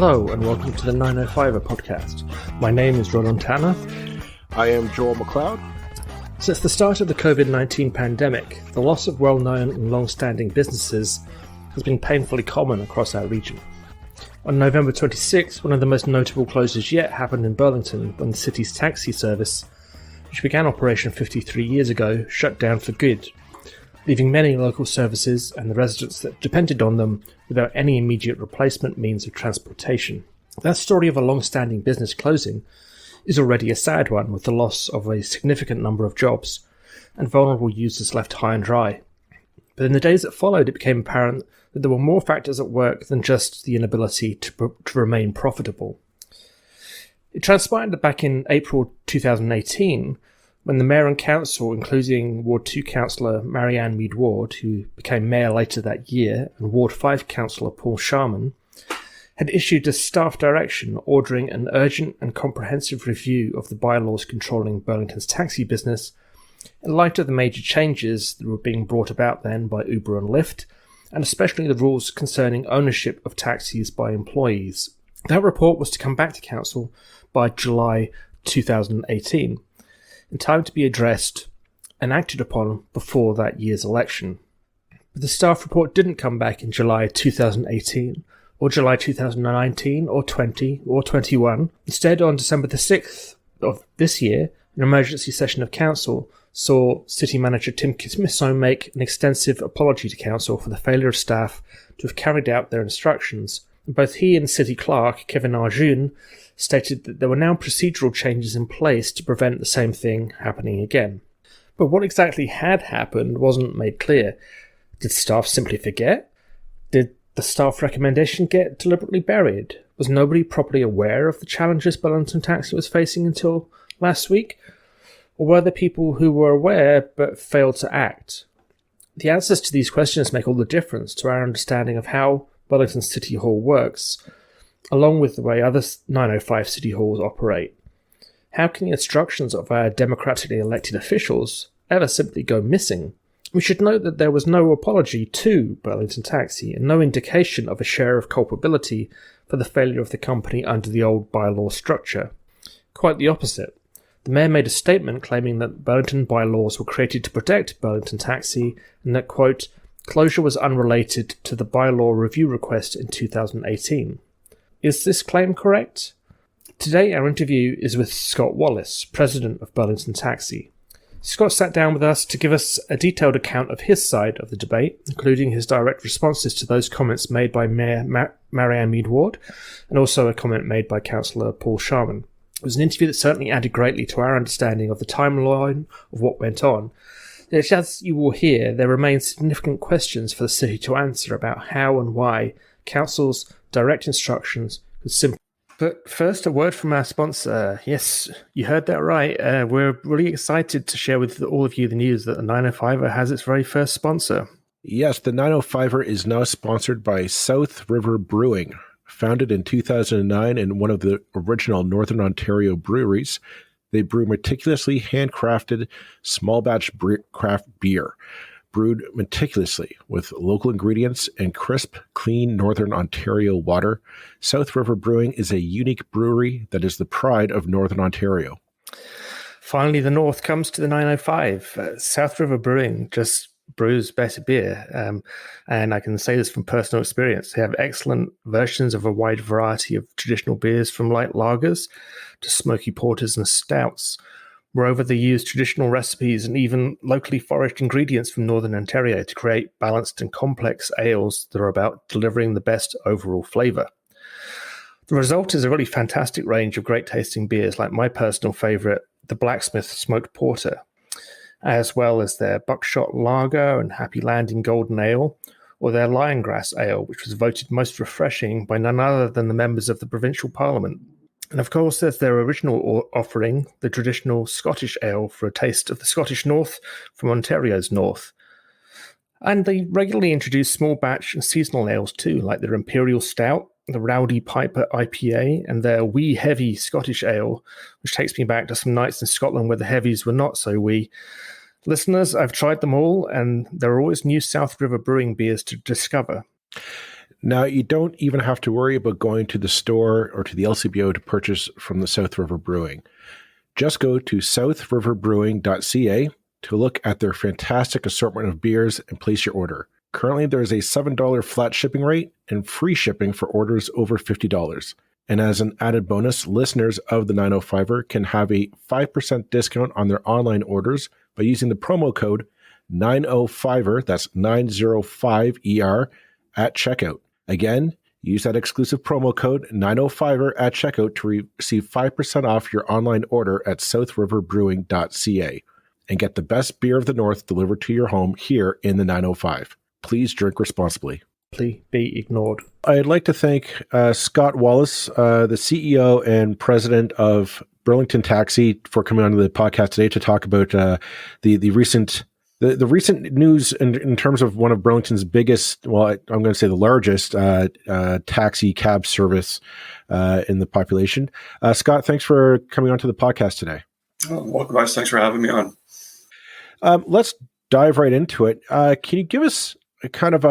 Hello and welcome to the 905er podcast. My name is Roland Tanner. I am Joel McLeod. Since the start of the COVID-19 pandemic, the loss of well-known and long-standing businesses has been painfully common across our region. On November 26, one of the most notable closures yet happened in Burlington when the city's taxi service, which began operation 53 years ago, shut down for good, leaving many local services and the residents that depended on them without any immediate replacement means of transportation. That story of a long-standing business closing is already a sad one, with the loss of a significant number of jobs and vulnerable users left high and dry. But in the days that followed, it became apparent that there were more factors at work than just the inability to remain profitable. It transpired that back in April 2018, when the Mayor and Council, including Ward 2 Councillor Marianne Mead Ward, who became Mayor later that year, and Ward 5 Councillor Paul Sharman, had issued a staff direction ordering an urgent and comprehensive review of the bylaws controlling Burlington's taxi business, in light of the major changes that were being brought about then by Uber and Lyft, and especially the rules concerning ownership of taxis by employees. That report was to come back to Council by July 2018. In time to be addressed and acted upon before that year's election. But the staff report didn't come back in July 2018, or July 2019, or 20, or 21. Instead, on December the 6th of this year, an emergency session of Council saw City Manager Tim Kismiso make an extensive apology to Council for the failure of staff to have carried out their instructions. And both he and City Clerk, Kevin Arjun, stated that there were now procedural changes in place to prevent the same thing happening again. But what exactly had happened wasn't made clear. Did staff simply forget? Did the staff recommendation get deliberately buried? Was nobody properly aware of the challenges Burlington Taxi was facing until last week? Or were there people who were aware but failed to act? The answers to these questions make all the difference to our understanding of how Burlington City Hall works, along with the way other 905 City Halls operate. How can the instructions of our democratically elected officials ever simply go missing? We should note that there was no apology to Burlington Taxi and no indication of a share of culpability for the failure of the company under the old bylaw structure. Quite the opposite. The Mayor made a statement claiming that Burlington bylaws were created to protect Burlington Taxi and that, quote, closure was unrelated to the bylaw review request in 2018. Is this claim correct? Today our interview is with Scott Wallace, President of Burlington Taxi. Scott sat down with us to give us a detailed account of his side of the debate, including his direct responses to those comments made by Mayor Marianne Mead Ward, and also a comment made by Councillor Paul Sharman. It was an interview that certainly added greatly to our understanding of the timeline of what went on. Yet, as you will hear, there remain significant questions for the city to answer about how and why Council's direct instructions could simply... But first, a word from our sponsor. Yes, you heard that right. We're really excited to share with all of you the news that the 905er has its very first sponsor. Yes, the 905er is now sponsored by South River Brewing. Founded in 2009 and one of the original Northern Ontario breweries, they brew meticulously handcrafted small batch craft beer. Brewed meticulously with local ingredients and crisp, clean Northern Ontario water, South River Brewing is a unique brewery that is the pride of Northern Ontario. Finally, the North comes to the 905. South River Brewing just brews better beer, and I can say this from personal experience. They have excellent versions of a wide variety of traditional beers, from light lagers to smoky porters and stouts. Moreover, they use traditional recipes and even locally foraged ingredients from Northern Ontario to create balanced and complex ales that are about delivering the best overall flavour. The result is a really fantastic range of great tasting beers, like my personal favourite, the Blacksmith Smoked Porter, as well as their Buckshot Lager and Happy Landing Golden Ale, or their Liongrass Ale, which was voted most refreshing by none other than the members of the Provincial Parliament. And of course, there's their original offering, the traditional Scottish ale for a taste of the Scottish North from Ontario's North. And they regularly introduce small batch and seasonal ales too, like their Imperial Stout, the Rowdy Piper IPA, and their Wee Heavy Scottish Ale, which takes me back to some nights in Scotland where the heavies were not so wee. Listeners, I've tried them all, and there are always new South River Brewing beers to discover. Now, you don't even have to worry about going to the store or to the LCBO to purchase from the South River Brewing. Just go to southriverbrewing.ca to look at their fantastic assortment of beers and place your order. Currently, there is a $7 flat shipping rate and free shipping for orders over $50. And as an added bonus, listeners of the 905er can have a 5% discount on their online orders by using the promo code 905er, that's 905ER, at checkout. Again, use that exclusive promo code 905er at checkout to receive 5% off your online order at southriverbrewing.ca and get the best beer of the North delivered to your home here in the 905. Please drink responsibly. Be ignored. I'd like to thank Scott Wallace, the CEO and president of Burlington Taxi, for coming on the podcast today to talk about the recent news in terms of one of Burlington's biggest, well, I'm going to say the largest taxi cab service in the population. Scott, thanks for coming on to the podcast today. Welcome, guys. Thanks for having me on. Let's dive right into it. Can you give us a kind of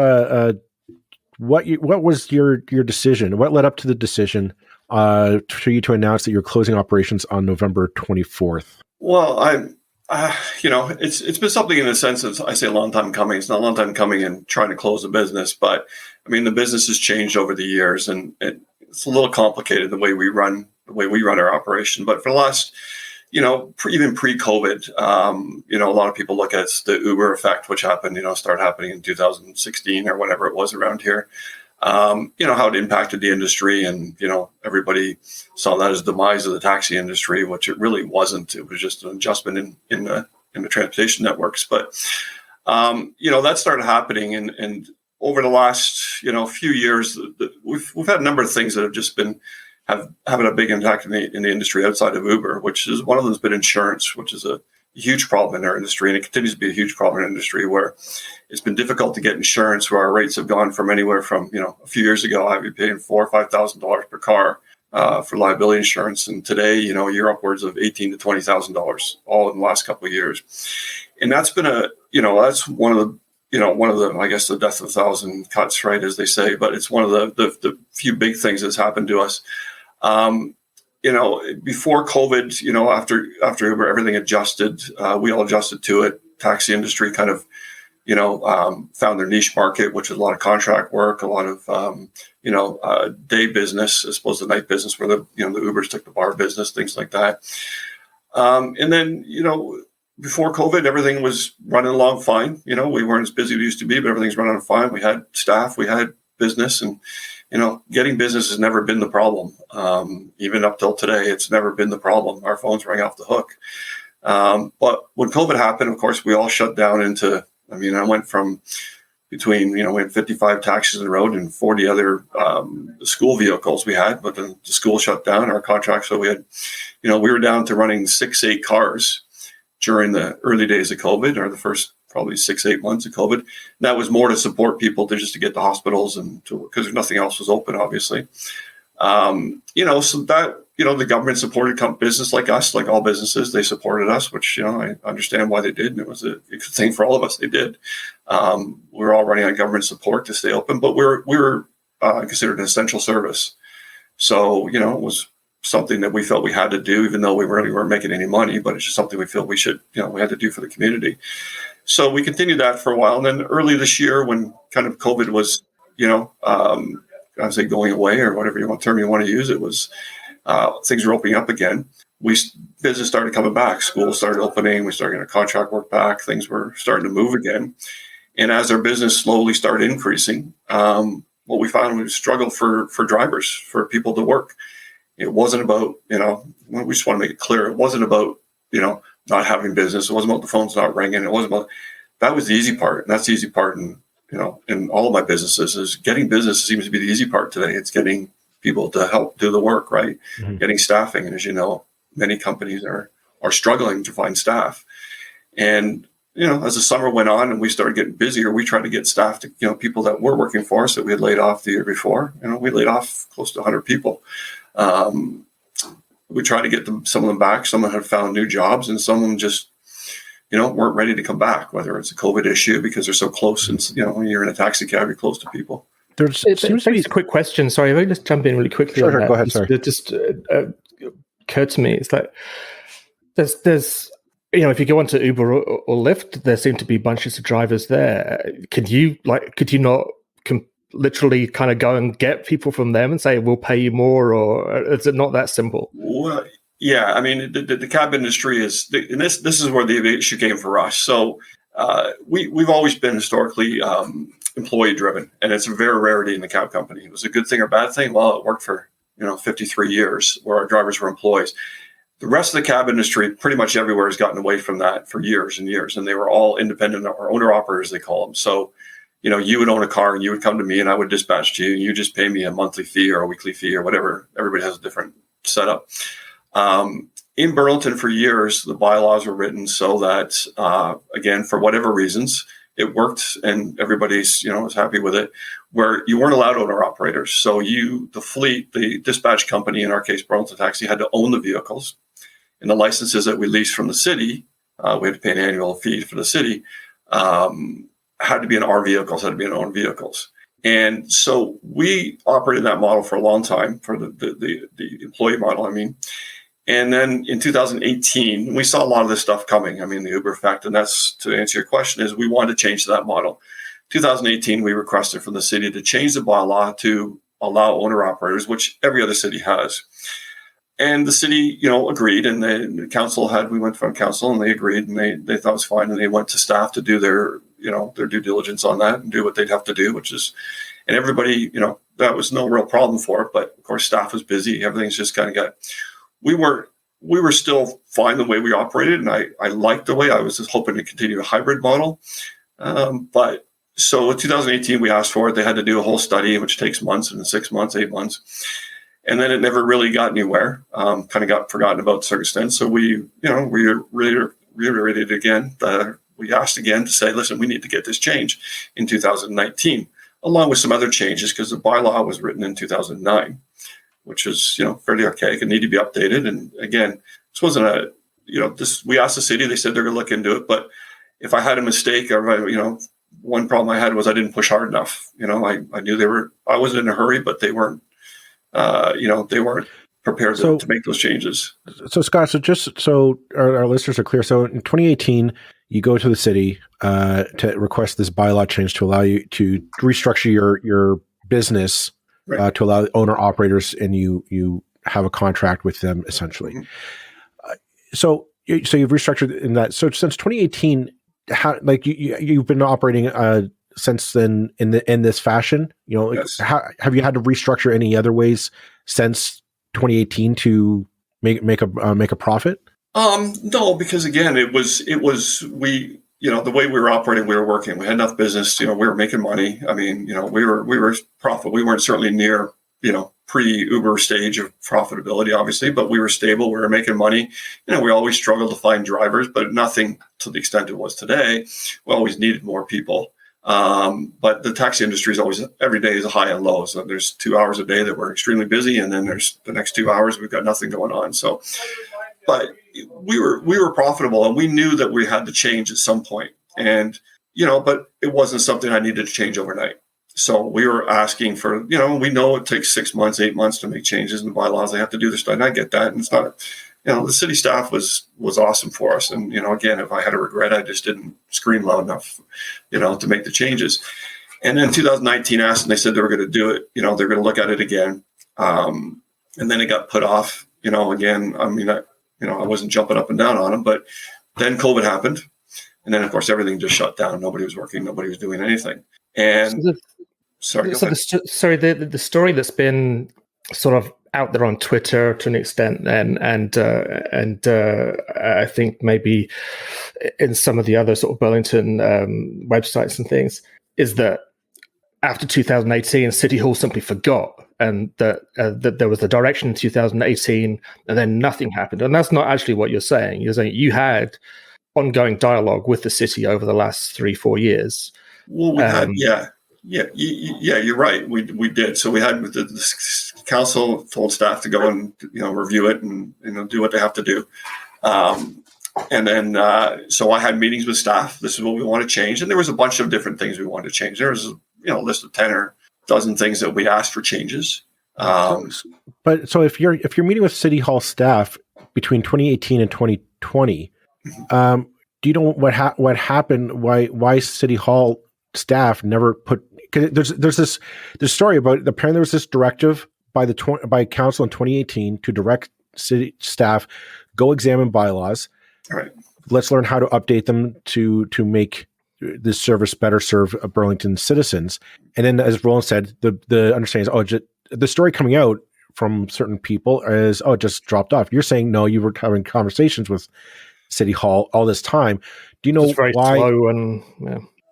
what was your decision? What led up to the decision for you to announce that you're closing operations on November 24th? Well, it's been something in a sense that I say a long time coming. It's not a long time coming and trying to close a business, but I mean, the business has changed over the years and it's a little complicated the way we run our operation. But for the last, even pre-COVID, a lot of people look at the Uber effect, which happened, started happening in 2016 or whatever it was around here. How it impacted the industry and, everybody saw that as the demise of the taxi industry, which it really wasn't. It was just an adjustment in the transportation networks. But, that started happening. And over the last, few years, we've had a number of things that have just been having a big impact in the industry outside of Uber, which is one of them has been insurance, which is a huge problem in our industry. And it continues to be a huge problem in our industry where it's been difficult to get insurance, where our rates have gone from anywhere from, a few years ago, I'd be paying $4,000 or $5,000 per car for liability insurance. And today, you're upwards of $18,000 to $20,000 all in the last couple of years. And that's been that's one of the, I guess, the death of a thousand cuts, right, as they say. But it's one of the few big things that's happened to us. Before COVID, after Uber, everything adjusted. We all adjusted to it. Taxi industry kind of, found their niche market, which is a lot of contract work, a lot of, day business as opposed to night business where the Ubers took the bar business, things like that. And then, before COVID, everything was running along fine. We weren't as busy as we used to be, but everything's running fine. We had staff, we had business, and getting business has never been the problem. Even up till today, it's never been the problem. Our phones rang off the hook. But when COVID happened, of course, we all shut down I went from between, we had 55 taxis on the road and 40 other school vehicles we had, but then the school shut down our contract. So we had, we were down to running 6-8 cars during the early days of COVID, or the first probably 6-8 months of COVID. And that was more to support people just to get to hospitals and because nothing else was open, obviously. So that, the government supported business like us, like all businesses, they supported us, which, I understand why they did. And it was a good thing for all of us. They did. We're all running on government support to stay open, but we were considered an essential service. So, it was something that we felt we had to do, even though we really weren't making any money, but it's just something we feel we should, we had to do for the community. So we continued that for a while. And then early this year, when kind of COVID was, I'd say going away or whatever term you want to use, it was, things were opening up again. Business started coming back. Schools started opening. We started getting contract work back. Things were starting to move again. And as our business slowly started increasing, what we found was struggle for drivers, for people to work. It wasn't about, we just want to make it clear. It wasn't about, not having business. It wasn't about the phones not ringing. It wasn't about, that was the easy part. And that's the easy part. And, in all of my businesses is getting business seems to be the easy part today. It's getting people to help do the work, right? Mm-hmm. Getting staffing. And as you know, many companies are struggling to find staff. And, as the summer went on and we started getting busier, we tried to get staff to, people that were working for us that we had laid off the year before. We laid off close to 100 people. We tried to get some of them back. Some had found new jobs and some of them just, weren't ready to come back, whether it's a COVID issue because they're so close and, when you're in a taxi cab, you're close to people. There's seems to be a quick question. Sorry, if I just jump in really quickly on sure. that. Go ahead. Sorry. It just occurred to me. It's like there's if you go onto Uber or Lyft, there seem to be bunches of drivers there. Could you not literally kind of go and get people from them and say we'll pay you more, or is it not that simple? Well, yeah, I mean the cab industry is, and this is where the issue came for us. So we've always been historically employee driven, and it's a very rarity in the cab company. It was a good thing or bad thing. Well, it worked for 53 years where our drivers were employees. The rest of the cab industry, pretty much everywhere, has gotten away from that for years and years, and they were all independent or owner operators, they call them. So you would own a car and you would come to me and I would dispatch to you, and you just pay me a monthly fee or a weekly fee or whatever. Everybody has a different setup. In Burlington for years, the bylaws were written so that, again, for whatever reasons, it worked and everybody's, was happy with it, where you weren't allowed owner operators. So the fleet, the dispatch company, in our case, Burlington Taxi, had to own the vehicles, and the licenses that we leased from the city, we had to pay an annual fee for the city, had to be in our vehicles, had to be in own vehicles. And so we operated that model for a long time, for the employee model, I mean. And then in 2018, we saw a lot of this stuff coming. I mean, the Uber effect, and that's, to answer your question, is we wanted to change that model. 2018, we requested from the city to change the bylaw to allow owner operators, which every other city has. And the city, agreed, and the council we went from council and they agreed, and they thought it was fine, and they went to staff to do their due diligence on that and do what they'd have to do, and everybody, that was no real problem for it. But of course, staff was busy. Everything's just kind of we were still fine the way we operated, and I liked the way. I was just hoping to continue a hybrid model. But so in 2018, we asked for it. They had to do a whole study, which takes months, and 6 months, 8 months. And then it never really got anywhere, kind of got forgotten about to a certain extent. So we reiterated again. We asked again to say, listen, we need to get this changed in 2019, along with some other changes, because the bylaw was written in 2009. Which is, fairly archaic and need to be updated. And again, this wasn't we asked the city, they said they're going to look into it. But if I had a mistake, or, one problem I had was I didn't push hard enough. I knew I wasn't in a hurry, but they weren't, they weren't prepared to make those changes. So Scott, so just so our listeners are clear. So in 2018, you go to the city to request this bylaw change to allow you to restructure your business. Right. To allow owner operators, and you have a contract with them essentially. Mm-hmm. So you've restructured in that. So since 2018, you've been operating since then in this fashion. Yes. Have you had to restructure any other ways since 2018 to make a profit? No, because again, it was the way we were operating, we were working. We had enough business. We were making money. I mean, we were profitable. We weren't certainly near, pre-Uber stage of profitability, obviously, but we were stable. We were making money. We always struggled to find drivers, but nothing to the extent it was today. We always needed more people. But the taxi industry is always, every day is a high and low. So there's 2 hours a day that we're extremely busy, and then there's the next 2 hours we've got nothing going on. So, but we were profitable, and we knew that we had to change at some point. And, but it wasn't something I needed to change overnight. So we were asking for, we know it takes 6 months, 8 months to make changes in the bylaws. They have to do this, and I get that. And it's not, the city staff was awesome for us. And, again, if I had a regret, I just didn't scream loud enough, to make the changes. And then 2019 asked, and they said they were going to do it. They're going to look at it again. And then it got put off, again. I mean, I wasn't jumping up and down on them, but then COVID happened. And then, of course, everything just shut down. Nobody was working. Nobody was doing anything. And the story that's been sort of out there on Twitter to an extent, and I think maybe in some of the other sort of Burlington websites and things, is that after 2018, City Hall simply forgot, and that there was the direction in 2018, and then nothing happened. And that's not actually what you're saying. You're saying you had ongoing dialogue with the city over the last 3-4 years. Well, we had, yeah, you're right. We did. So we had the council told staff to go and review it and do what they have to do. And then so I had meetings with staff. This is what we want to change, and there was a bunch of different things we wanted to change. There was a list of 10 or dozen things that we asked for changes. So if you're meeting with City Hall staff between 2018 and 2020, do you know what happened? Why City Hall staff never put? Because there's this story about, apparently there was this directive by council in 2018 to direct city staff, go examine bylaws. Right. Let's learn how to update them to make this service better serve Burlington citizens. And then, as Roland said, the understanding is, the story coming out from certain people is, it just dropped off. You're saying, no, you were having conversations with City Hall all this time. Do you know why? Slow and,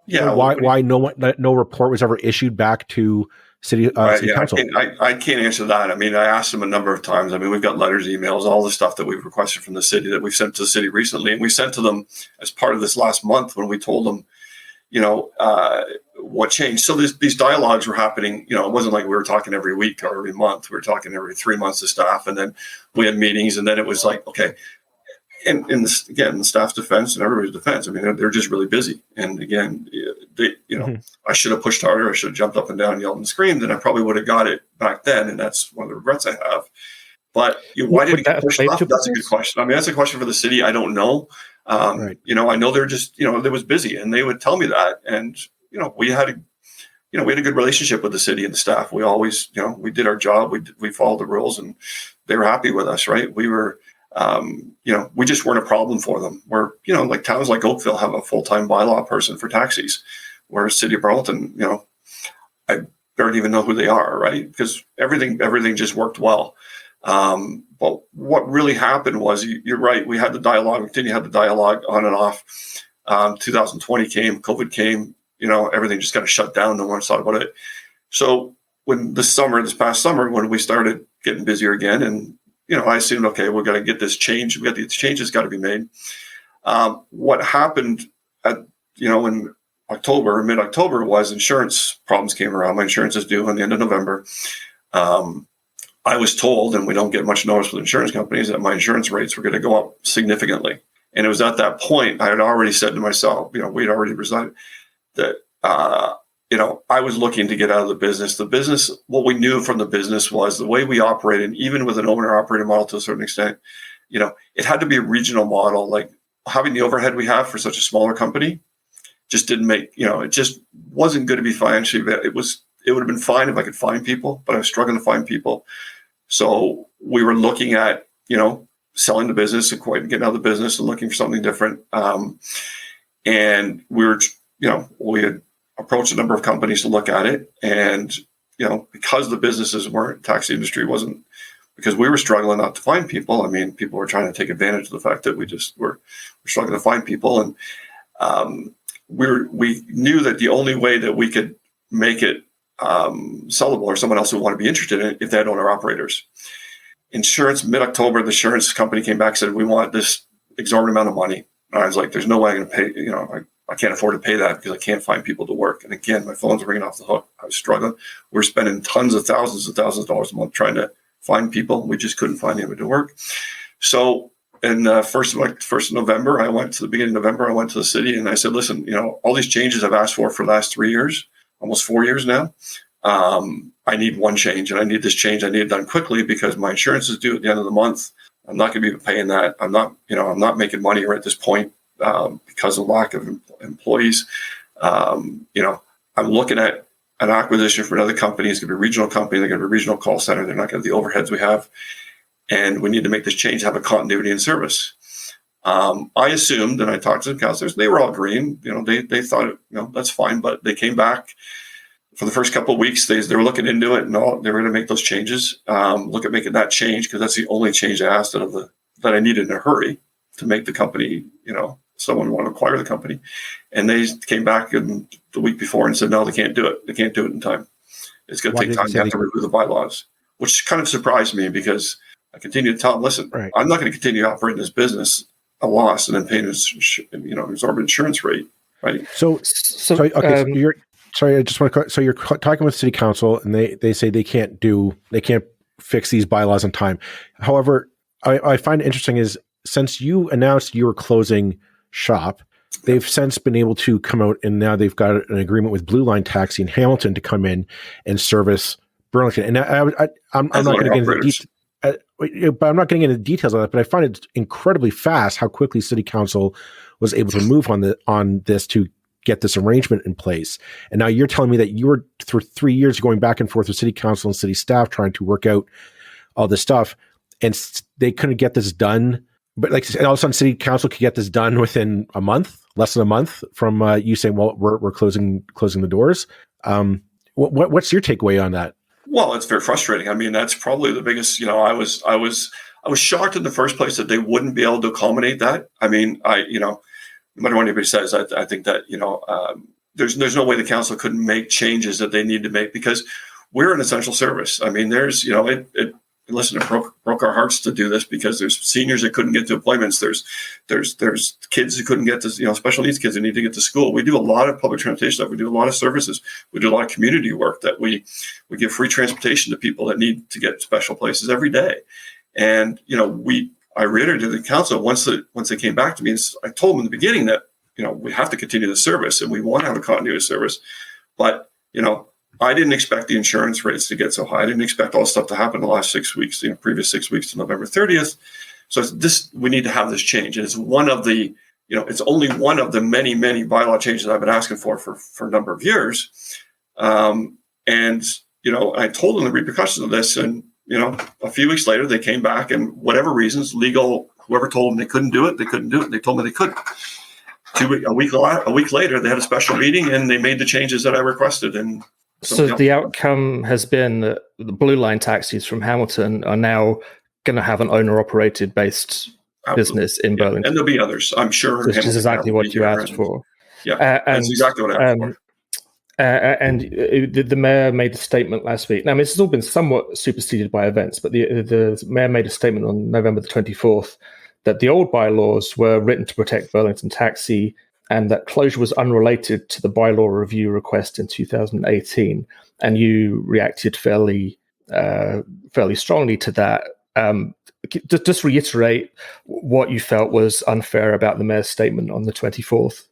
why no report was ever issued back to City Council? I can't answer that. I mean, I asked them a number of times. I mean, we've got letters, emails, all the stuff that we've requested from the city that we've sent to the city recently. And we sent to them as part of this last month when we told them, what changed. So these dialogues were happening. It wasn't like we were talking every week or every month. We were talking every 3 months to staff. And then we had meetings. And then it was like, okay. And in the staff's defense and everybody's defense, I mean, they're just really busy. And again, I should have pushed harder. I should have jumped up and down, yelled and screamed, and I probably would have got it back then. And that's one of the regrets I have. But why did it push off? That's a good question. I mean, that's a question for the city. I don't know. Right. I know they're just, they was busy, and they would tell me that. And, we had a good relationship with the city and the staff. We always, we did our job. We followed the rules, and they were happy with us, right? We were, we just weren't a problem for them. Where, like towns like Oakville have a full-time bylaw person for taxis, whereas City of Burlington, I barely even know who they are, right? Because everything just worked well. But what really happened was, you're right, we had the dialogue, we continued to have the dialogue on and off. 2020 came, COVID came, everything just kind of shut down. No one thought about it. So when this past summer, when we started getting busier again, and I assumed, okay, we're going to get this change. We got these changes got to be made. What happened in October, mid-October, was insurance problems came around. My insurance is due on the end of November. I was told, and we don't get much notice with insurance companies, that my insurance rates were going to go up significantly. And it was at that point I had already said to myself, we had already resigned, that I was looking to get out of the business. The business, what we knew from the business was the way we operated, even with an owner-operator model to a certain extent, it had to be a regional model. Like having the overhead we have for such a smaller company just didn't make, it just wasn't going to be financially. It would have been fine if I could find people, but I was struggling to find people. So we were looking at, selling the business and getting out of the business and looking for something different. And we were, we had approached a number of companies to look at it. And, because the businesses weren't, taxi industry wasn't, because we were struggling not to find people. I mean, people were trying to take advantage of the fact that we just were struggling to find people. And we knew that the only way that we could make it sellable, or someone else would want to be interested in it, if they had owner operators. Insurance, mid-October, the insurance company came back and said, we want this exorbitant amount of money. And I was like, there's no way I'm going to pay, I can't afford to pay that because I can't find people to work. And again, my phone's ringing off the hook. I was struggling. We're spending thousands of dollars a month trying to find people. We just couldn't find anybody to work. So in first of November, the beginning of November, I went to the city and I said, listen, all these changes I've asked for the last 3 years, almost 4 years now, I need one change, and I need this change. I need it done quickly because my insurance is due at the end of the month. I'm not going to be paying that. I'm not making money right at this point because of lack of employees. I'm looking at an acquisition for another company. It's going to be a regional company. They're going to be a regional call center. They're not going to have the overheads we have. And we need to make this change, have a continuity in service. I assumed, and I talked to the counselors, they were all green. They thought, that's fine. But they came back for the first couple of weeks. They were looking into it, and they were going to make those changes. Look at making that change, because that's the only change I asked that I needed in a hurry to make the company, someone want to acquire the company. And they came back the week before and said, no, they can't do it. They can't do it in time. It's going to take time. You have to review the bylaws, which kind of surprised me, because I continue to tell them, listen, right, I'm not going to continue operating this business a loss and then paying exorbitant insurance rate. Right. So I just want to. So you're talking with City Council, and they say they can't fix these bylaws on time. However, I find it interesting is, since you announced you were closing shop, they've since been able to come out, and now they've got an agreement with Blue Line Taxi in Hamilton to come in and service Burlington. And I'm not going to get into details. But I'm not getting into details on that. But I find it incredibly fast how quickly City Council was able to move on this to get this arrangement in place. And now you're telling me that you were for 3 years going back and forth with City Council and city staff trying to work out all this stuff, and they couldn't get this done. But and all of a sudden, City Council could get this done within a month, less than a month from you saying, "Well, we're closing the doors." What's your takeaway on that? Well, it's very frustrating. I mean, that's probably the biggest. I was shocked in the first place that they wouldn't be able to accommodate that. I mean, no matter what anybody says, I think that there's no way the council couldn't make changes that they need to make, because we're an essential service. I mean, there's listen, it broke our hearts to do this, because there's seniors that couldn't get to appointments. There's kids who couldn't get to, special needs kids who need to get to school. We do a lot of public transportation stuff. We do a lot of services. We do a lot of community work that we give free transportation to people that need to get special places every day. And, I reiterated to the council once they came back to me, I told them in the beginning that, we have to continue the service and we want to have a continuity of service. But, I didn't expect the insurance rates to get so high. I didn't expect all this stuff to happen in the last 6 weeks, previous 6 weeks to November 30th. So we need to have this change. And it's one of the, it's only one of the many, many bylaw changes I've been asking for a number of years. And, I told them the repercussions of this. And, a few weeks later, they came back, and whatever reasons, legal, whoever told them they couldn't do it, they couldn't do it. They told me they couldn't. A week later, they had a special meeting and they made the changes that I requested. And so the outcome has been that the Blue Line taxis from Hamilton are now going to have an owner-operated based business in Burlington. And there'll be others, I'm sure. Which is exactly what you asked for. Yeah, that's exactly what I asked for. And the mayor made a statement last week. Now, this has all been somewhat superseded by events, but the mayor made a statement on November the 24th that the old bylaws were written to protect Burlington Taxi, and that closure was unrelated to the bylaw review request in 2018. And you reacted fairly strongly to that. Just reiterate what you felt was unfair about the mayor's statement on the 24th.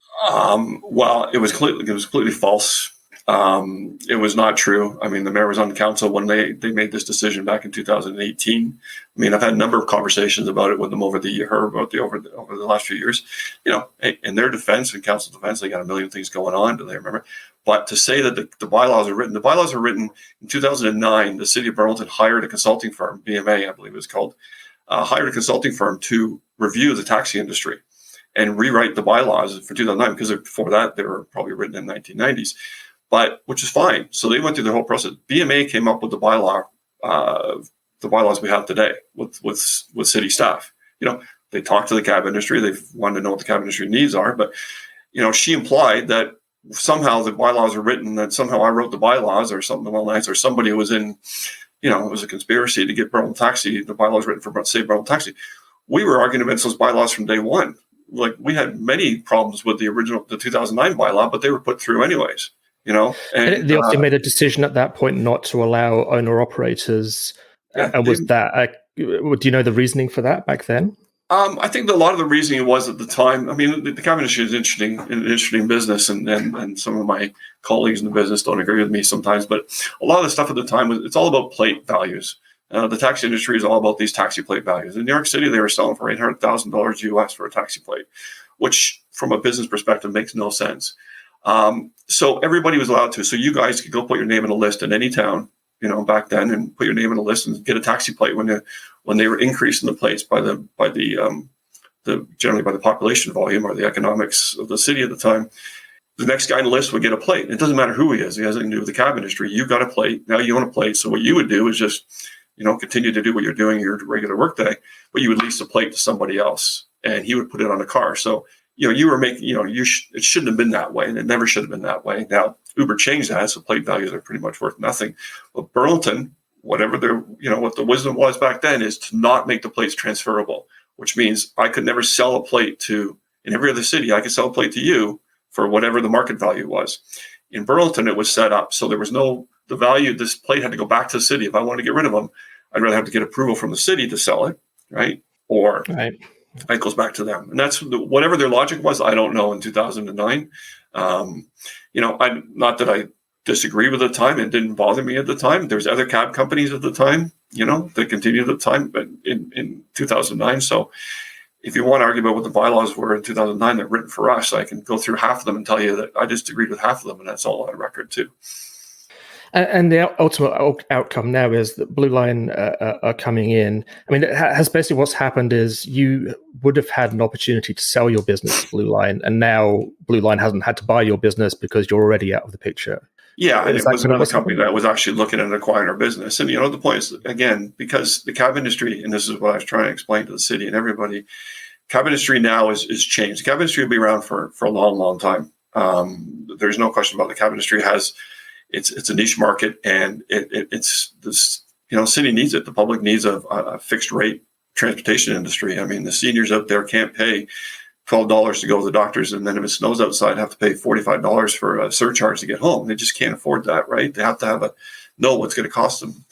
Well, it was completely false. It was not true. I mean, the mayor was on the council when they made this decision back in 2018. I mean, I've had a number of conversations about it with them over the last few years. In their defense and council defense, they got a million things going on. Do they remember? But to say that the bylaws are written in 2009. The City of Burlington hired a consulting firm, BMA, I believe it was called, hired a consulting firm to review the taxi industry and rewrite the bylaws for 2009, because before that they were probably written in the 1990s. But which is fine. So they went through the whole process. BMA came up with the bylaws we have today with city staff. They talked to the cab industry. They wanted to know what the cab industry needs are. But she implied that somehow the bylaws are written, that somehow I wrote the bylaws or something along those lines, or somebody was in, it was a conspiracy to get Burlington Taxi, the bylaws written for save Burlington Taxi. We were arguing against those bylaws from day one. Like, we had many problems with the 2009 bylaw, but they were put through anyways. And they also made a decision at that point not to allow owner-operators. And was that? Do you know the reasoning for that back then? I think that a lot of the reasoning was at the time. I mean, the cab industry is an interesting business, and some of my colleagues in the business don't agree with me sometimes. But a lot of the stuff at the time it's all about plate values. The taxi industry is all about these taxi plate values. In New York City, they were selling for $800,000 US for a taxi plate, which, from a business perspective, makes no sense. So everybody was allowed to. So you guys could go put your name in a list in any town, back then, and put your name in a list and get a taxi plate when they were increasing the plates by the generally by the population volume or the economics of the city at the time. The next guy on the list would get a plate. It doesn't matter who he is. He has nothing to do with the cab industry. You got a plate. Now you own a plate. So what you would do is just, continue to do what you're doing your regular workday, but you would lease a plate to somebody else and he would put it on a car. So, you were making, it shouldn't have been that way, and it never should have been that way. Now, Uber changed that, so plate values are pretty much worth nothing. But Burlington, whatever what the wisdom was back then, is to not make the plates transferable, which means I could never sell a plate in every other city. I could sell a plate to you for whatever the market value was. In Burlington, it was set up so there was the value. This plate had to go back to the city. If I wanted to get rid of them, I'd rather have to get approval from the city to sell it, right? Or It goes back to them, and that's whatever their logic was. I don't know. In 2009, not that I disagree with the time. It didn't bother me at the time. There's other cab companies at the time, that continued at the time, but in 2009. So if you want to argue about what the bylaws were in 2009, they're written for us. I can go through half of them and tell you that I disagreed with half of them, and that's all on record too. And the ultimate outcome now is that Blue Line are coming in. I mean, has basically what's happened is you would have had an opportunity to sell your business to Blue Line, and now Blue Line hasn't had to buy your business because you're already out of the picture. Yeah, and it was another company that was actually looking at acquiring our business. And, the point is, again, because the cab industry, and this is what I was trying to explain to the city and everybody, cab industry now is changed. The cab industry will be around for a long, long time. There's no question about the cab industry it's a niche market, and it's this, city needs it. The public needs a fixed rate transportation industry. I mean, the seniors out there can't pay $12 to go to the doctors, and then if it snows outside, have to pay $45 for a surcharge to get home. They just can't afford that, right? They have to know what's going to cost them.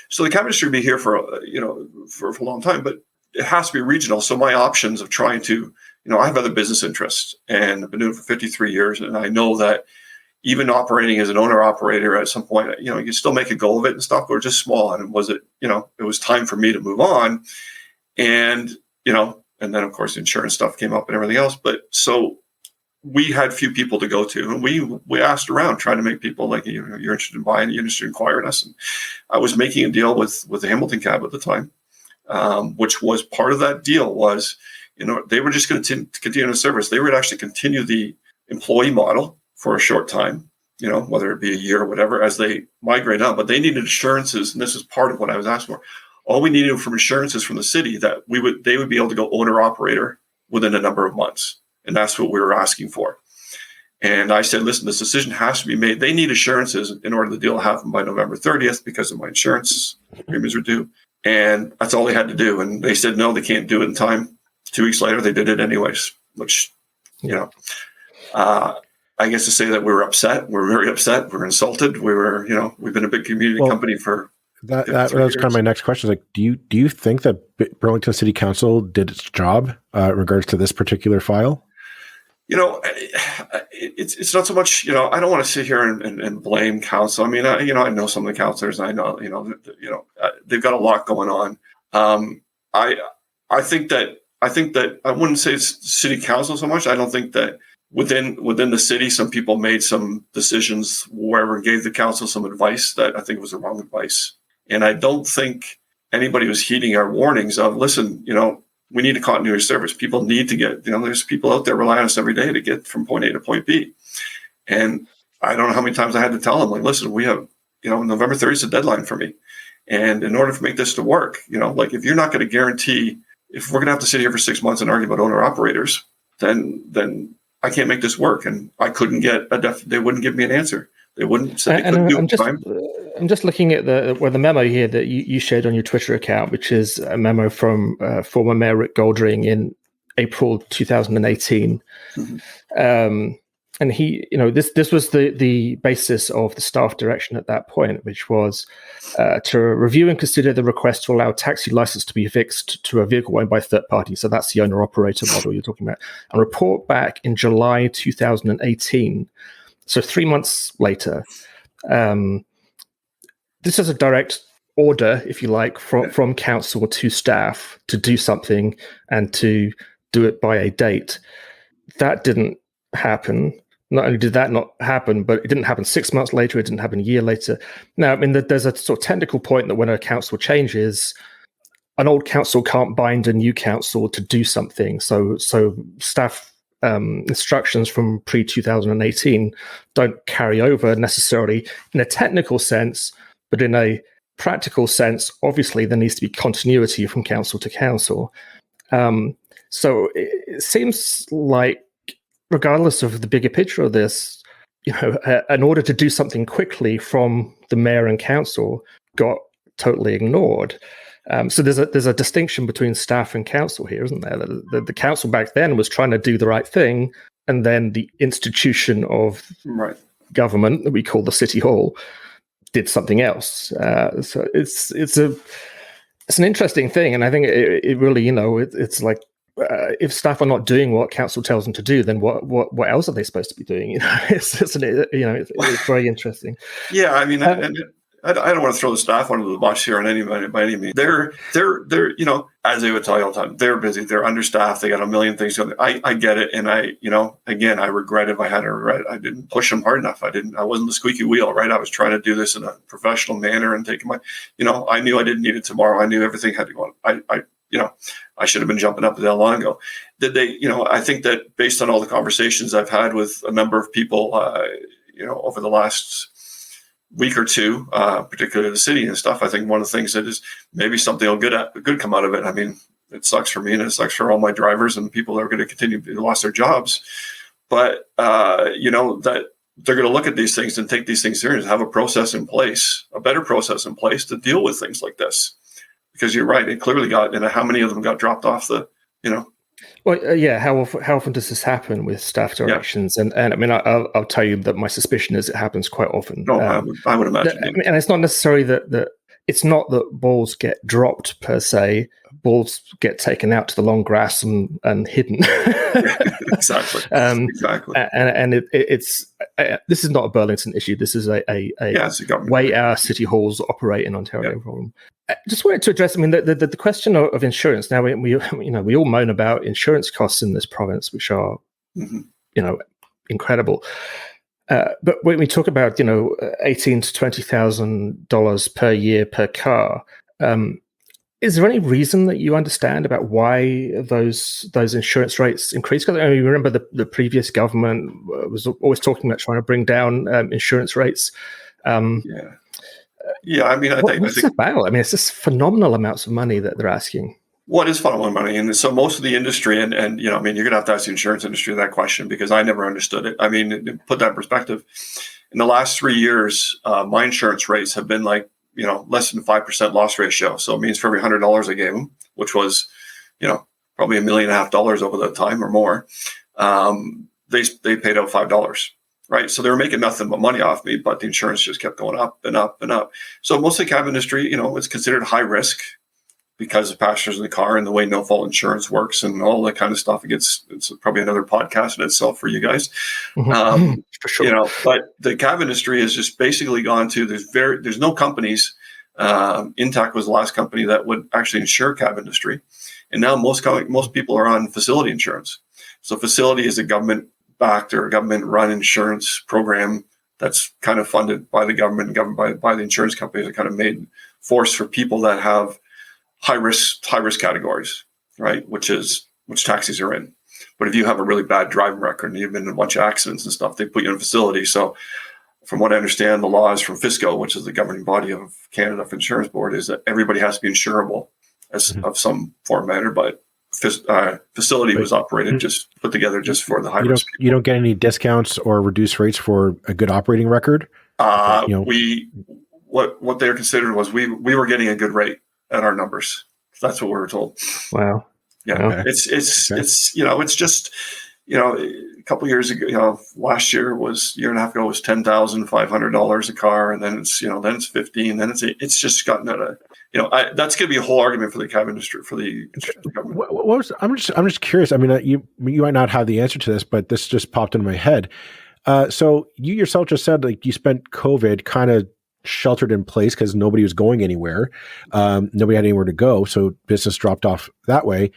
So the cab industry will be here for a long time, but it has to be regional. So my options of trying to, I have other business interests, and I've been doing it for 53 years, and I know that even operating as an owner-operator at some point, you can still make a go of it and stuff, but we're just small. And it was time for me to move on. And, and then, of course, insurance stuff came up and everything else. But so we had few people to go to. And we asked around, trying to make people like, you're interested in buying, you're interested in acquiring us. And I was making a deal with the Hamilton Cab at the time, which was part of that deal was, they were just going to continue the service. They would actually continue the employee model for a short time, whether it be a year or whatever, as they migrate on. But they needed assurances, and this is part of what I was asking for. All we needed from assurances from the city that they would be able to go owner-operator within a number of months. And that's what we were asking for. And I said, listen, this decision has to be made. They need assurances in order for the deal to happen by November 30th because of my insurance premiums are due. And that's all they had to do. And they said, no, they can't do it in time. 2 weeks later, they did it anyways, which, I guess to say that we were upset. We're very upset. We're insulted. We were, we've been a big community company for that was kind of my next question. Like, do you think that Burlington City Council did its job in regards to this particular file? It's not so much. I don't want to sit here and blame council. I mean, I know some of the councilors. I know, they've got a lot going on. I think that I wouldn't say it's city council so much. I don't think that. Within the city, some people made some decisions wherever gave the council some advice that I think was the wrong advice. And I don't think anybody was heeding our warnings of, listen, we need a continuity service. People need to get, there's people out there relying on us every day to get from point A to point B. And I don't know how many times I had to tell them, like, listen, we have, November 30th is a deadline for me. And in order for make this to work, if you're not going to guarantee, if we're going to have to sit here for 6 months and argue about owner operators, then I can't make this work. And I couldn't get they wouldn't give me an answer. They wouldn't say they couldn't do it. I'm just looking at the memo here that you shared on your Twitter account, which is a memo from former Mayor Rick Goldring in April 2018. Mm-hmm. And he, this was the basis of the staff direction at that point, which was to review and consider the request to allow taxi license to be affixed to a vehicle owned by third party. So that's the owner-operator model you're talking about. And report back in July 2018. So 3 months later. This is a direct order, if you like, from council to staff to do something and to do it by a date. That didn't happen. Not only did that not happen, but it didn't happen 6 months later. It didn't happen a year later. Now, I mean, there's a sort of technical point that when a council changes, an old council can't bind a new council to do something. So staff instructions from pre-2018 don't carry over necessarily in a technical sense, but in a practical sense, obviously there needs to be continuity from council to council. So it seems like, regardless of the bigger picture of this, in order to do something quickly from the mayor and council got totally ignored. So there's a distinction between staff and council here, isn't there? The council back then was trying to do the right thing, and then the institution of government that we call the city hall did something else. So it's It's an interesting thing, and I think it really, it's like if staff are not doing what council tells them to do, then what else are they supposed to be doing? It's very interesting. Yeah, I mean, and I don't want to throw the staff under the bus here by any means. They're as they would tell you all the time, they're busy, they're understaffed, they got a million things going. I get it, and again, I regret if I had a regret. I didn't push them hard enough. I wasn't the squeaky wheel, right? I was trying to do this in a professional manner and taking I knew I didn't need it tomorrow. I knew everything had to go on. I should have been jumping up that long ago. Did they? I think that based on all the conversations I've had with a number of people, over the last week or two, particularly the city and stuff, I think one of the things that is maybe something will good come out of it. I mean, it sucks for me and it sucks for all my drivers and people that are going to continue to lost their jobs. But, that they're going to look at these things and take these things serious, have a process in place, a better process in place to deal with things like this. Because you're right, it clearly got, how many of them got dropped off Well, how often does this happen with staff directions? Yeah. And I mean, I'll tell you that my suspicion is it happens quite often. No, I would imagine. And it's not necessarily that it's not that balls get dropped per se. Balls get taken out to the long grass and hidden. Exactly. Exactly. And it's this is not a Burlington issue. This is a way our city halls operate in Ontario problem. I just wanted to address. I mean, the question of insurance. Now we all moan about insurance costs in this province, which are incredible. But when we talk about $18,000 to $20,000 per year per car, is there any reason that you understand about why those insurance rates increase? Because you remember the previous government was always talking about trying to bring down insurance rates. Yeah, I mean, I think it about? I mean, it's just phenomenal amounts of money that they're asking. What is phenomenal money? And so most of the industry, and you're going to have to ask the insurance industry that question because I never understood it. I mean, put that in perspective. In the last 3 years, my insurance rates have been like, less than 5% loss ratio. So it means for every $100 I gave them, which was, probably $1.5 million over that time or more, they paid out $5. Right. So they were making nothing but money off me, but the insurance just kept going up and up and up. So most of the cab industry, it's considered high risk because of passengers in the car and the way no fault insurance works and all that kind of stuff. It's probably another podcast in itself for you guys. For sure. But the cab industry has just basically gone to, there's no companies. Intact was the last company that would actually insure cab industry. And now most people are on facility insurance. So facility is a government-backed or government-run insurance program that's kind of funded by the government by the insurance companies that kind of made force for people that have high risk categories, right? Which taxis are in. But if you have a really bad driving record and you've been in a bunch of accidents and stuff, they put you in a facility. So from what I understand, the laws from FSCO, which is the governing body of Canada for Insurance Board, is that everybody has to be insurable of some form or manner. But facility was operated, just put together just for the high risk people. You don't get any discounts or reduced rates for a good operating record? What they considered was we were getting a good rate at our numbers. That's what we were told. Wow. Yeah. Okay. It's just, a couple of years ago, last year was year and a half ago was $10,500 a car. And then it's, then it's 15, then it's just gotten at a, that's going to be a whole argument for the cab industry, for the government. I'm just curious. I mean, you might not have the answer to this, but this just popped into my head. So you yourself just said like you spent COVID kind of sheltered in place because nobody was going anywhere. Nobody had anywhere to go. So business dropped off that way.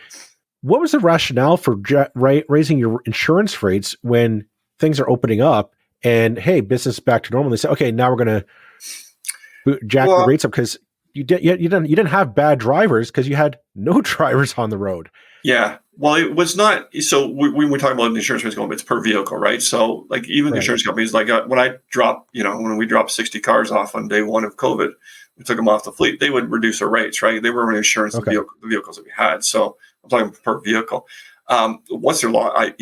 What was the rationale for raising your insurance rates when things are opening up and, hey, business is back to normal? They say, okay, now we're going to jack the rates up because you didn't have bad drivers because you had no drivers on the road. Yeah. Well, it was not. So when we're talking about the insurance rates going, it's per vehicle, right? So like even the insurance companies, like when I drop, when we dropped 60 cars off on day one of COVID, we took them off the fleet, they would reduce our rates, right? They were insurance the vehicles that we had. So I'm talking per vehicle. What's their law? I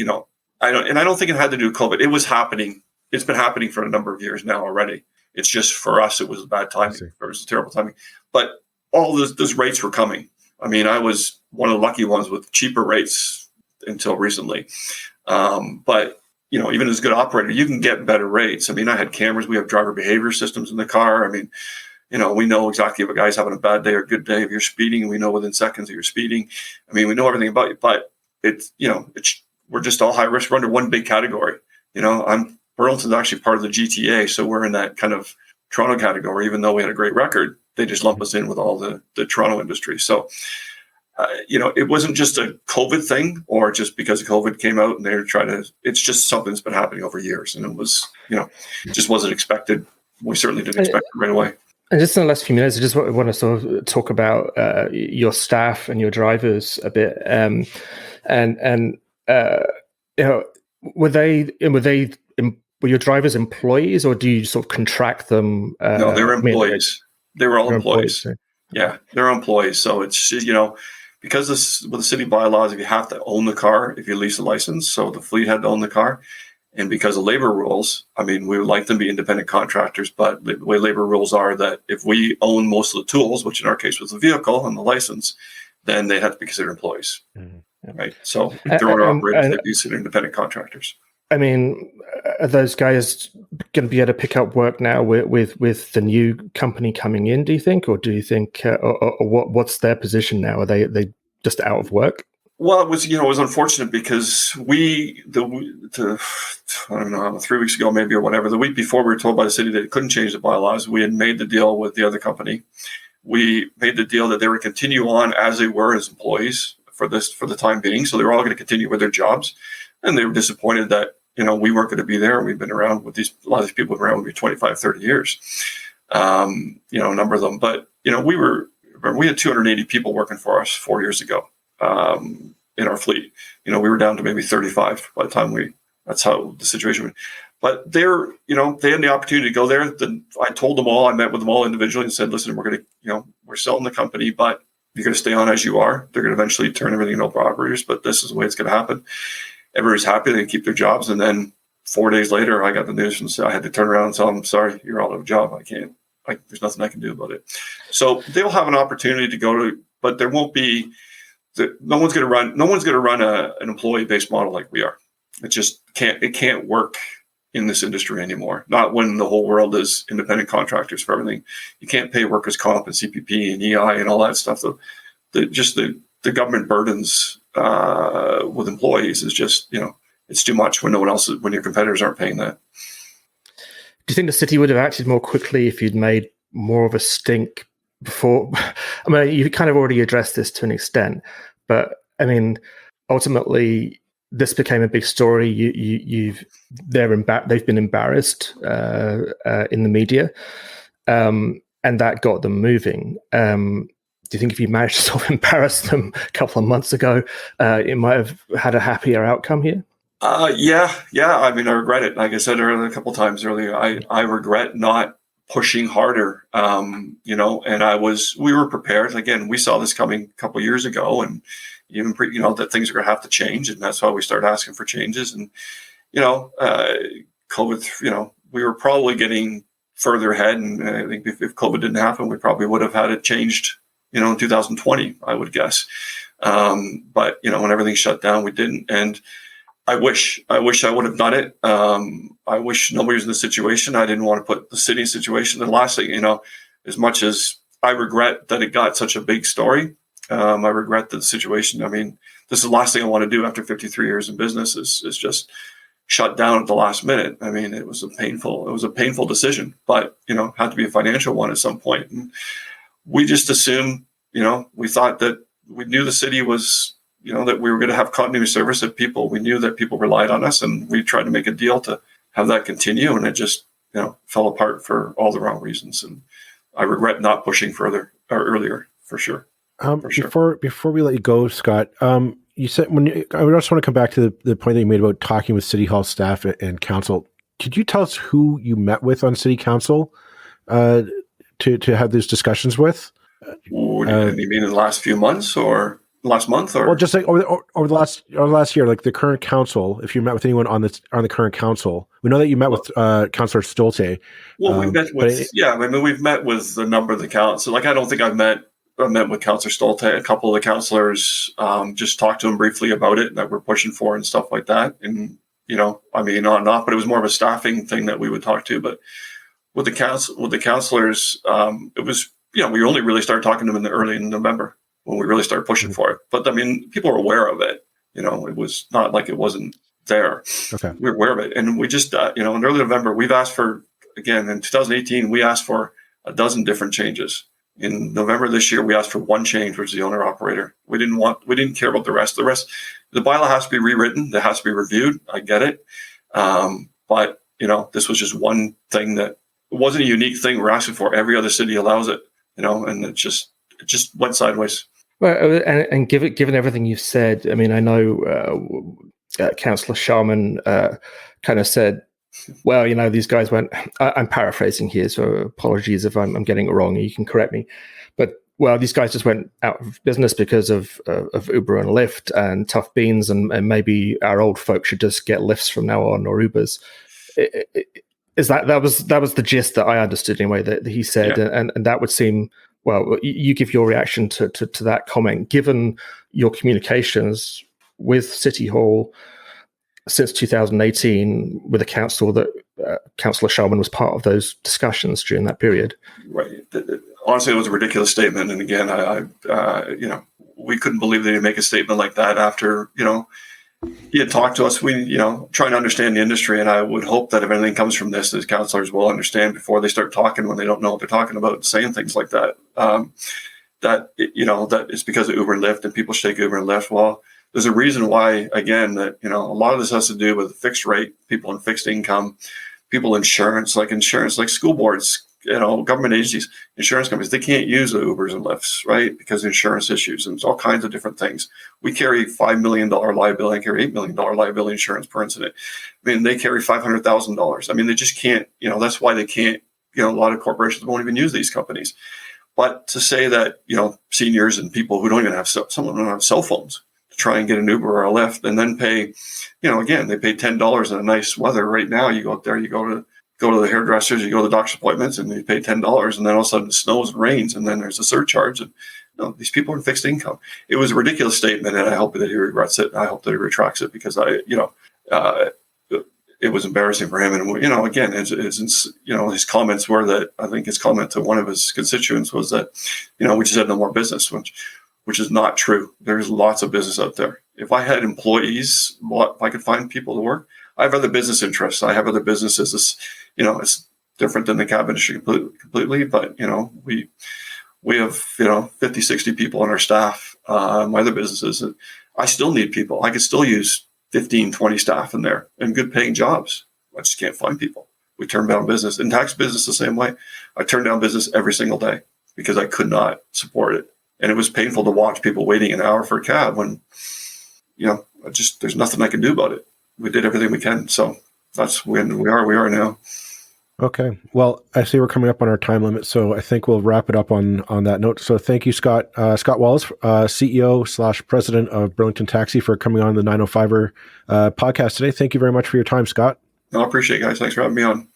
don't think it had to do with COVID. It was happening. It's been happening for a number of years now already. It's just for us, it was a bad timing. It was a terrible timing. But all those rates were coming. I mean, I was one of the lucky ones with cheaper rates until recently. But, even as a good operator, you can get better rates. I mean, I had cameras. We have driver behavior systems in the car. I mean, We know exactly if a guy's having a bad day or a good day. If you're speeding, we know within seconds that you're speeding. I mean, we know everything about you, but we're just all high risk. We're under one big category. Burlington's actually part of the GTA, so we're in that kind of Toronto category. Even though we had a great record, they just lump us in with all the Toronto industry. So, it wasn't just a COVID thing, or just because COVID came out and they were trying to. It's just something that's been happening over years, and it was, just wasn't expected. We certainly didn't expect it right away. And just in the last few minutes, I just want to sort of talk about your staff and your drivers a bit. Were your drivers employees, or do you sort of contract them? No, they were employees. They were all employees. So. Yeah, they're employees. So it's, because with the city bylaws, if you have to own the car, if you lease a license, so the fleet had to own the car. And because of labor rules, I mean, we would like them to be independent contractors, but the way labor rules are that if we own most of the tools, which in our case was the vehicle and the license, then they have to be considered employees, right? So if they're owner-operators, they'd be considered independent contractors. I mean, are those guys going to be able to pick up work now with the new company coming in, do you think? Or do you think, or what's their position now? Are they just out of work? Well, it was unfortunate because I don't know, 3 weeks ago maybe or whatever, the week before we were told by the city that it couldn't change the bylaws. We had made the deal with the other company. We made the deal that they would continue on as they were as employees for the time being. So they were all going to continue with their jobs. And they were disappointed that, we weren't going to be there. We've been around with a lot of these people have been around with me 25, 30 years, a number of them. But, we had 280 people working for us 4 years ago in our fleet. We were down to maybe 35 by the time that's how the situation went. But they had the opportunity to go there. I told them all, I met with them all individually and said, listen, we're going to, we're selling the company, but you're going to stay on as you are. They're going to eventually turn everything into operators, but this is the way it's going to happen. Everybody's happy, they keep their jobs. And then 4 days later, I got the news and I had to turn around and tell them, sorry, you're out of a job. There's nothing I can do about it. So they'll have an opportunity to go to, but there won't be, no one's going to run an employee-based model like we are. It can't work in this industry anymore. Not when the whole world is independent contractors for everything. You can't pay workers' comp and CPP and EI and all that stuff. The government burdens with employees is just, it's too much when when your competitors aren't paying that. Do you think the city would have acted more quickly if you'd made more of a stink before? I mean, you kind of already addressed this to an extent, but I mean, ultimately, this became a big story. They've been embarrassed in the media, and that got them moving. Do you think if you managed to sort of embarrass them a couple of months ago, it might have had a happier outcome here? Yeah. I mean, I regret it. Like I said earlier, a couple of times earlier, I regret not pushing harder. And we were prepared. Again, we saw this coming a couple of years ago, and even that things are going to have to change, and that's why we started asking for changes. And COVID, we were probably getting further ahead, and I think if COVID didn't happen, we probably would have had it changed, in 2020, I would guess. But when everything shut down, we didn't. And I wish I would have done it. I wish nobody was in this situation. I didn't want to put the city in a situation. The last thing, as much as I regret that it got such a big story, I regret the situation. I mean, this is the last thing I want to do after 53 years in business is just shut down at the last minute. I mean, it was a painful decision, but, had to be a financial one at some point. And we just assumed, we thought that we knew the city was, that we were going to have continuity service, we knew that people relied on us, and we tried to make a deal to have that continue. And it just, fell apart for all the wrong reasons. And I regret not pushing further or earlier, for sure. Before we let you go, Scott, you said I just want to come back to the point that you made about talking with City Hall staff and council. Could you tell us who you met with on City Council to have these discussions with? What do you mean in the last few months or last month? Or? Well, just like over the last year, like the current council. If you met with anyone on the current council, we know that you met with Councillor Stolte. Well, we met with we've met with a number of the council. Like, I don't think I met with Councillor Stolte. A couple of the councillors, just talked to him briefly about it that we're pushing for and stuff like that. And on and off, but it was more of a staffing thing that we would talk to. But with the councillors, it was, we only really started talking to them early in November when we really started pushing for it. But I mean, people were aware of it. It was not like it wasn't there. Okay. We were aware of it. And we just, in early November, we've asked for, again, in 2018, we asked for a dozen different changes. In November this year, we asked for one change, which is the owner operator. We didn't care about the rest. The rest, the bylaw has to be rewritten. That has to be reviewed. I get it. But, this was just one thing that it wasn't a unique thing we're asking for. Every other city allows it, and it just went sideways. Well, and given everything you've said, I mean, I know Councillor Sharman kind of said, well, these guys went, I'm paraphrasing here, so apologies if I'm getting it wrong, you can correct me. But, well, these guys just went out of business because of Uber and Lyft and tough beans, and maybe our old folks should just get Lyfts from now on, or Ubers. That was the gist that I understood anyway, that he said, yeah. and that would seem, well, you give your reaction to that comment, given your communications with City Hall since 2018 with the council, that Councillor Sharman was part of those discussions during that period. Right. Honestly, it was a ridiculous statement. And again, we couldn't believe that he'd make a statement like that after, he had talked to us. We, trying to understand the industry. And I would hope that if anything comes from this, that councillors will understand before they start talking when they don't know what they're talking about, saying things like that. That it's because of Uber and Lyft and people should take Uber and Lyft. Well, there's a reason why, again, that, a lot of this has to do with fixed rate, people in fixed income, people insurance, like school boards, government agencies, insurance companies, they can't use the Ubers and Lyfts, right? Because of insurance issues and all kinds of different things. We carry $5 million liability, and carry $8 million liability insurance per incident. I mean, they carry $500,000. I mean, they just can't, that's why they can't, a lot of corporations won't even use these companies. But to say that, seniors and people who don't even have, some of them don't have cell phones, try and get an Uber or a Lyft and then pay, again, they pay $10 in a nice weather. Right now, you go up there, you go to the hairdressers, you go to the doctor's appointments, and you pay $10, and then all of a sudden it snows and rains, and then there's a surcharge. And these people are in fixed income. It was a ridiculous statement, and I hope that he regrets it. I hope that he retracts it, because it was embarrassing for him. And again, his comments were that, I think his comment to one of his constituents was that, we just had no more business, which is not true. There's lots of business out there. If I had employees, if I could find people to work, I have other business interests. I have other businesses. It's different than the cab industry completely, but, we have, 50, 60 people on our staff, my other businesses. And I still need people. I could still use 15, 20 staff in there and good paying jobs. I just can't find people. We turn down business. In tax business, the same way. I turn down business every single day because I could not support it. And it was painful to watch people waiting an hour for a cab when, there's nothing I can do about it. We did everything we can. So that's when we are now. Okay. Well, I see we're coming up on our time limit, so I think we'll wrap it up on that note. So thank you, Scott. Scott Wallace, CEO/President of Burlington Taxi, for coming on the 905er podcast today. Thank you very much for your time, Scott. No, I appreciate it, guys. Thanks for having me on.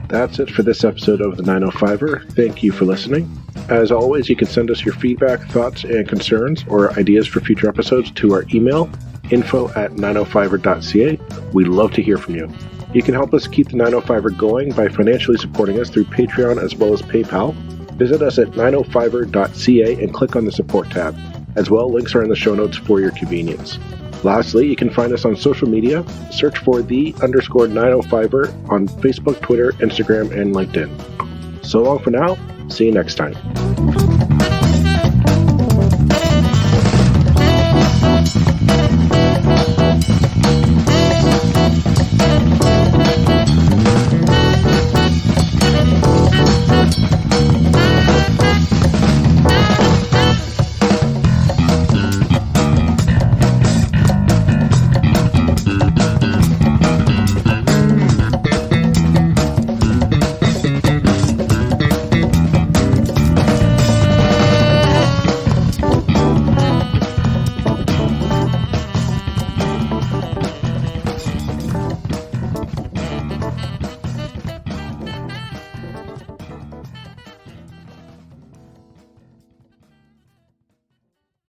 That's it for this episode of the 905er. Thank you for listening. As always, you can send us your feedback, thoughts, and concerns, or ideas for future episodes to our email, info@905er.ca. We'd love to hear from you. You can help us keep the 905er going by financially supporting us through Patreon as well as PayPal. Visit us at 905er.ca and click on the support tab. As well, links are in the show notes for your convenience. Lastly, you can find us on social media. Search for _905er on Facebook, Twitter, Instagram, and LinkedIn. So long for now. See you next time.